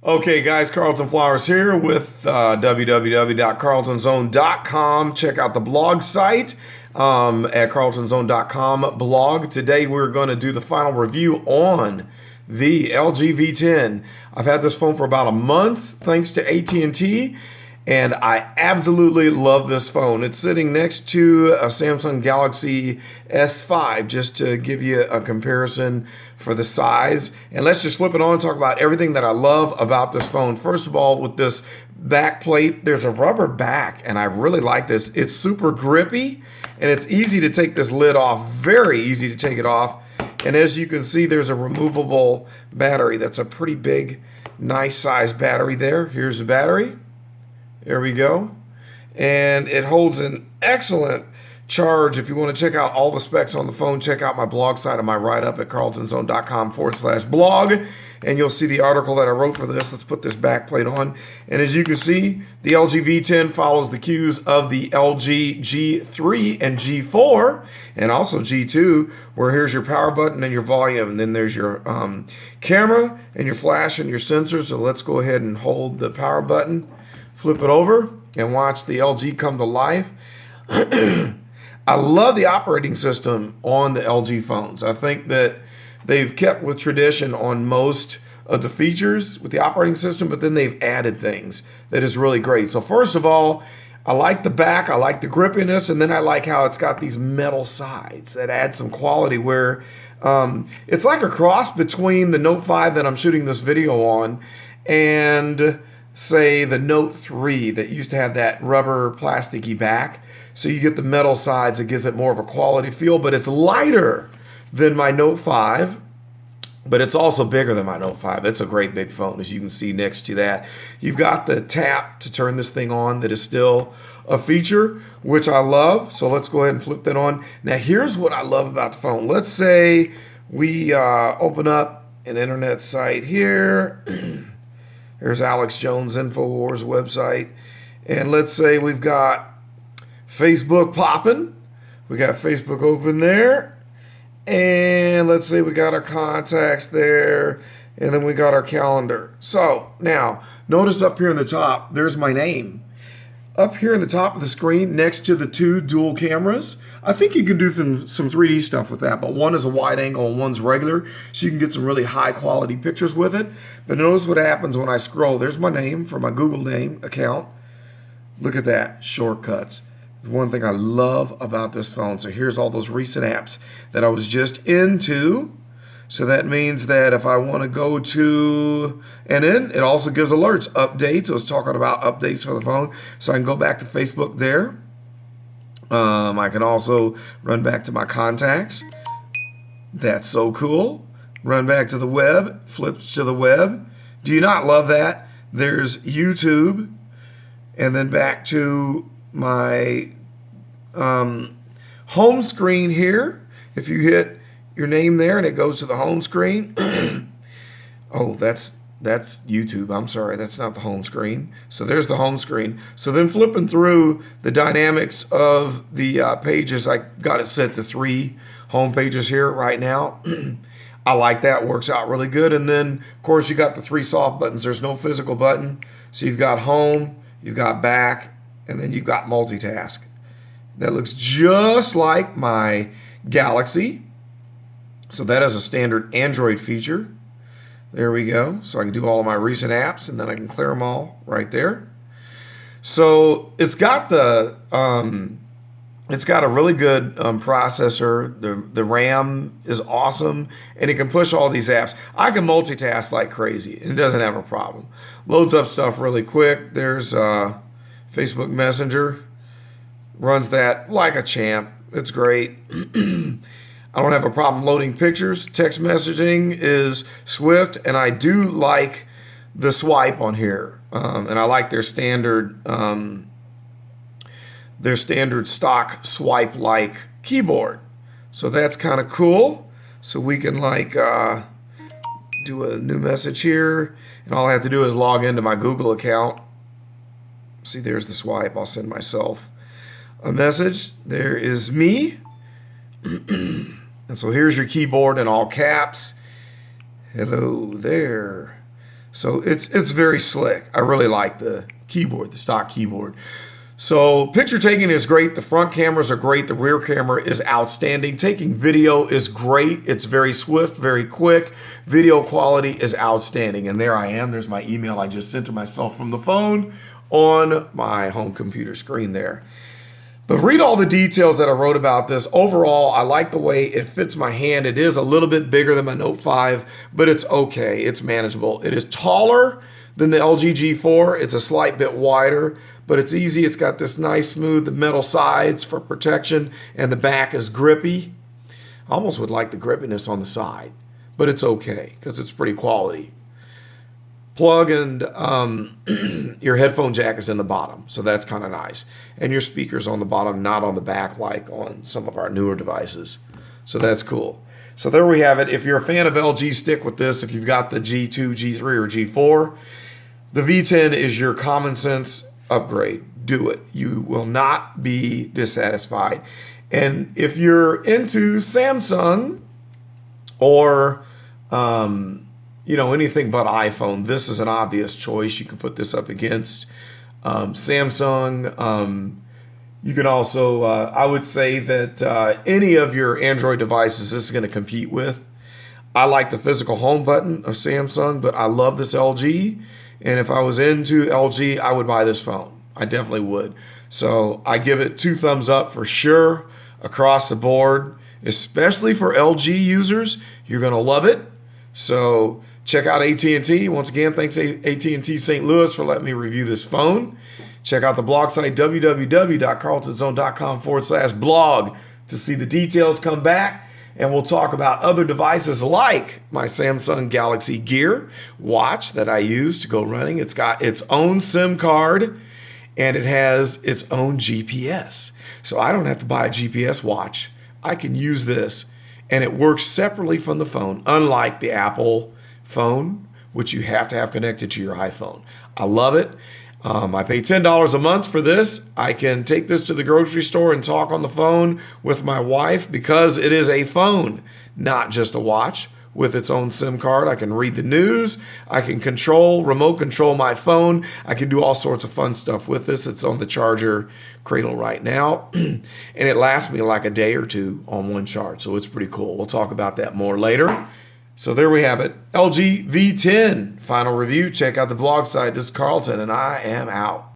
Okay, guys, Carlton Flowers here with www.carltonzone.com. Check out the blog site at carltonzone.com blog. Today, we're going to do the final review on the LG V10. I've had this phone for about a month, thanks to AT&T, and I absolutely love this phone. It's sitting next to a Samsung Galaxy S5, just to give you a comparison for the size. And let's just flip it on and talk about everything that I love about this phone. First of all, with this back plate, there's a rubber back, and I really like this. It's super grippy, and it's easy to take this lid off, very easy to take it off. And as you can see, there's a removable battery. That's a pretty big, nice size battery there. Here's the battery. There we go. And it holds an excellent charge. If you want to check out all the specs on the phone, check out my blog site on my write-up at carltonzone.com/blog. And you'll see the article that I wrote for this. Let's put this back plate on. And as you can see, the LG V10 follows the cues of the LG G3 and G4, and also G2, where here's your power button and your volume. And then there's your camera and your flash and your sensor. So let's go ahead and hold the power button. Flip it over and watch the LG come to life. I love the operating system on the LG phones. I think that they've kept with tradition on most of the features with the operating system, but then they've added things that is really great. So first of all, I like the back, I like the grippiness, and then I like how it's got these metal sides that add some quality where it's like a cross between the Note 5 that I'm shooting this video on and say the Note 3 that used to have that rubber plasticky back. So you get the metal sides, it gives it more of a quality feel, but it's lighter than my Note 5, but it's also bigger than my Note 5. It's a great big phone, as you can see next to that. You've got the tap to turn this thing on that is still a feature, which I love. So let's go ahead and flip that on. Now here's what I love about the phone. Let's say we open up an internet site here. There's Alex Jones InfoWars website. And let's say we've got Facebook popping. We got Facebook open there. And let's say we got our contacts there. And then we got our calendar. So now, notice up here in the top, there's my name. Up here in the top of the screen, next to the two dual cameras, I think you can do some 3D stuff with that, but one is a wide angle and one's regular, so you can get some really high quality pictures with it. But notice what happens when I scroll. There's my name for my Google name account. Look at that, shortcuts. One thing I love about this phone. So here's all those recent apps that I was just into. So that means that if I want to go to, and then it also gives alerts, updates. I was talking about updates for the phone. So I can go back to Facebook there. I can also run back to my contacts. That's so cool. Run back to the web, flips to the web. Do you not love that? There's YouTube, and then back to my home screen here. If you hit your name there and it goes to the home screen. Oh, that's YouTube. I'm sorry, that's not the home screen. So there's the home screen. So then flipping through the dynamics of the pages, I got it set to 3 home pages here right now. I like that, works out really good. And then, of course, you got the 3 soft buttons. There's no physical button. So you've got home, you've got back, and then you've got multitask. That looks just like my Galaxy. So that is a standard Android feature. There we go. So I can do all of my recent apps, and then I can clear them all right there. So it's got a really good processor. The RAM is awesome, and it can push all these apps. I can multitask like crazy, and it doesn't have a problem. Loads up stuff really quick. There's Facebook Messenger. Runs that like a champ. It's great. I don't have a problem loading pictures. Text messaging is swift, and I do like the swipe on here. And I like their standard stock swipe-like keyboard. So that's kind of cool. So we can do a new message here, and all I have to do is log into my Google account. See, there's the swipe. I'll send myself a message. There is me. And so here's your keyboard in all caps. Hello there. So it's very slick. I really like the keyboard, the stock keyboard. So picture taking is great. The front cameras are great. The rear camera is outstanding. Taking video is great. It's very swift, very quick. Video quality is outstanding. And there I am. There's my email I just sent to myself from the phone on my home computer screen there. But read all the details that I wrote about this. Overall, I like the way it fits my hand. It is a little bit bigger than my Note 5, but it's okay. It's manageable. It is taller than the LG G4. It's a slight bit wider, but it's easy. It's got this nice smooth metal sides for protection, and the back is grippy. I almost would like the grippiness on the side, but it's okay because it's pretty quality. Plug and your headphone jack is in the bottom, so that's kind of nice. And your speaker's on the bottom, not on the back like on some of our newer devices. So that's cool. So there we have it. If you're a fan of LG, stick with this. If you've got the G2, G3, or G4, the V10 is your common sense upgrade. Do it. You will not be dissatisfied. And if you're into Samsung or anything but iPhone, this is an obvious choice. You can put this up against Samsung. You can also, I would say that any of your Android devices this is going to compete with. I like the physical home button of Samsung, but I love this LG. And if I was into LG, I would buy this phone. I definitely would. So I give it 2 thumbs up for sure across the board, especially for LG users. You're going to love it. So check out AT&T. Once again, thanks AT&T St. Louis for letting me review this phone. Check out the blog site, www.carltonzone.com/blog to see the details come back. And we'll talk about other devices like my Samsung Galaxy Gear watch that I use to go running. It's got its own SIM card and it has its own GPS. So I don't have to buy a GPS watch. I can use this and it works separately from the phone, unlike the Apple phone, which you have to have connected to your iPhone. I love it. I pay $10 a month for this. I can take this to the grocery store and talk on the phone with my wife because it is a phone, not just a watch with its own SIM card. I can read the news. I can remote control my phone. I can do all sorts of fun stuff with this. It's on the charger cradle right now, and it lasts me like a day or two on one charge, so it's pretty cool. We'll talk about that more later. So there we have it. LG V10 final review. Check out the blog site. This is Carlton, and I am out.